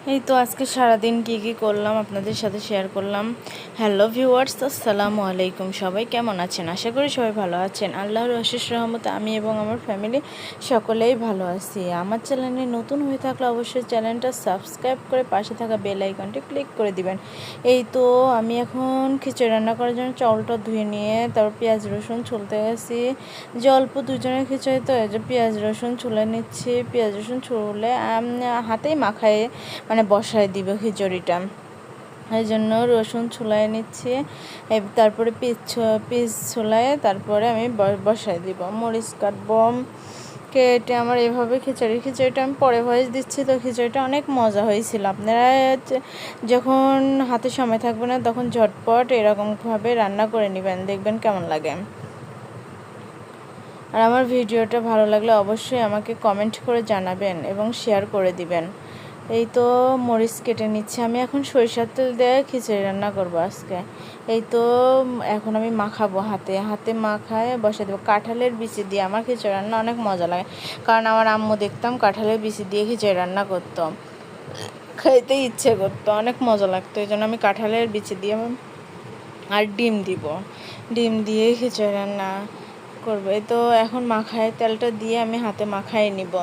এই তো আজকে সারাদিন কি করলাম আপনাদের সাথে শেয়ার করলাম। হ্যালো ভিউয়ার্স, আসসালামু আলাইকুম। সবাই কেমন আছেন? আশা করি সবাই ভালো আছেন। আল্লাহর অশেষ রহমতে আমি এবং আমার ফ্যামিলি সকলেই ভালো আছি। আমার চ্যানেলে নতুন হয়ে থাকলে অবশ্যই চ্যানেলটা সাবস্ক্রাইব করে পাশে থাকা বেল আইকনটি ক্লিক করে দিবেন। এই তো আমি এখন খিচুড়ি রান্না করার জন্য চাউলটা ধুয়ে নিয়ে তারপর পেঁয়াজ রসুন ছুলতে গেছি। যে অল্প দুজনের খিচুড়ি তো এই যে পেঁয়াজ রসুন ছুলে নিচ্ছি। পেঁয়াজ রসুন ছুলে হাতেই মাখায় বসায় দিব খিচুড়িটা, এই জন্য রসুন ছুলায় নিচ্ছি। তারপরে পিস ছুলায় তারপরে আমি বসায় দিব, মরিচ কাটবো কেটে। আমার এভাবে খিচুড়িটা আমি পরে ভয়েস দিচ্ছি। তো খিচুড়িটা অনেক মজা হয়েছিল। আপনারা যখন হাতে সময় থাকবে না তখন ঝটপট এরকমভাবে রান্না করে নেবেন, দেখবেন কেমন লাগে। আর আমার ভিডিওটা ভালো লাগলে অবশ্যই আমাকে কমেন্ট করে জানাবেন এবং শেয়ার করে দিবেন। এই তো মরিচ কেটে নিচ্ছি। আমি এখন সরিষার তেল দিয়ে খিচুড়ি রান্না করব আজকে। এই তো এখন আমি মাখাবো, হাতে মাখায় বসে দেবো। কাঁঠালের বিচি দিয়ে আমার খিচুড়ি রান্না অনেক মজা লাগে, কারণ আমার আম্মু দেখতাম কাঁঠালের বিচি দিয়ে খিচুড়ি রান্না করতো, খেতে ইচ্ছে করতো, অনেক মজা লাগতো। এই জন্য আমি কাঁঠালের বিচি দিয়ে আর ডিম দিয়ে খিচুড়ি রান্না করবো। এই তো এখন তেলটা দিয়ে আমি হাতে মাখায় নিব।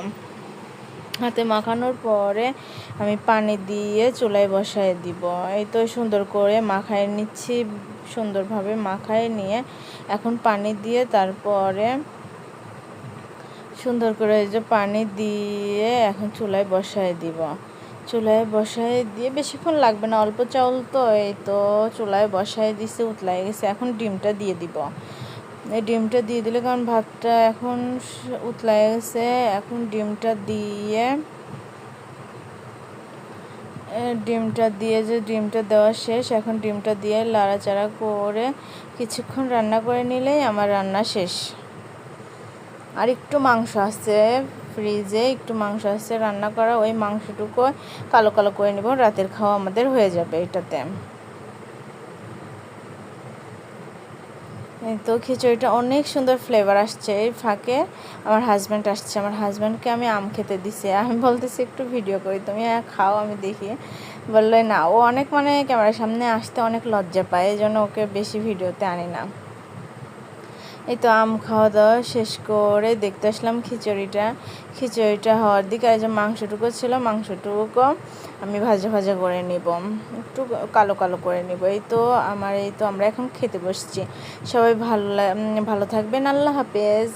হাতে মাখানোর পরে আমি পানি দিয়ে চুলায় বসায় দিব। এই তো সুন্দর করে মাখায় নিচ্ছি, সুন্দরভাবে মাখায় নিয়ে এখন পানি দিয়ে তারপরে সুন্দর করে এই যে পানি দিয়ে এখন চুলায় বসায় দিব। চুলায় বসায় দিয়ে বেশিক্ষণ লাগবে না, অল্প চাউল তো। এই তো চুলায় বসায় দিছে, উতলায় গেছে। এখন ডিমটা দিয়ে দিব। এই ডিমটা দিয়ে দিলে, কারণ ভাতটা এখন উতলায় গেছে, এখন ডিমটা ডিমটা দেওয়া শেষ। এখন ডিমটা দিয়ে লাড়াচাড়া করে কিছুক্ষণ রান্না করে নিলেই আমার রান্না শেষ। আর একটু মাংস আছে ফ্রিজে, রান্না করা। ওই মাংসটুকু কালো কালো করে নেব, রাতের খাওয়া আমাদের হয়ে যাবে এটাতে। তো খিচুড়িটা অনেক সুন্দর ফ্লেভার আসছে। এই ফাঁকে আমার হাজব্যান্ড আসছে, আমার হাজব্যান্ডকে আমি আম খেতে দিছি। আমি বলতেছি একটু ভিডিও করি, তুমি খাও আমি দেখি। বললে না, ও অনেক ক্যামেরার সামনে আসতে অনেক লজ্জা পায়, এই জন্য ওকে বেশি ভিডিওতে আনি না। এই তো আম খাওয়া দাওয়া শেষ করে দেখতে আসলাম খিচুড়িটা হওয়ার দিকে। আর যে মাংসটুকু ছিল, মাংসটুকু আমি ভাজা করে নিব, একটু কালো কালো করে নিব। এই তো আমরা এখন খেতে বসছি। সবাই ভালো থাকবেন। আল্লাহ হাফেজ।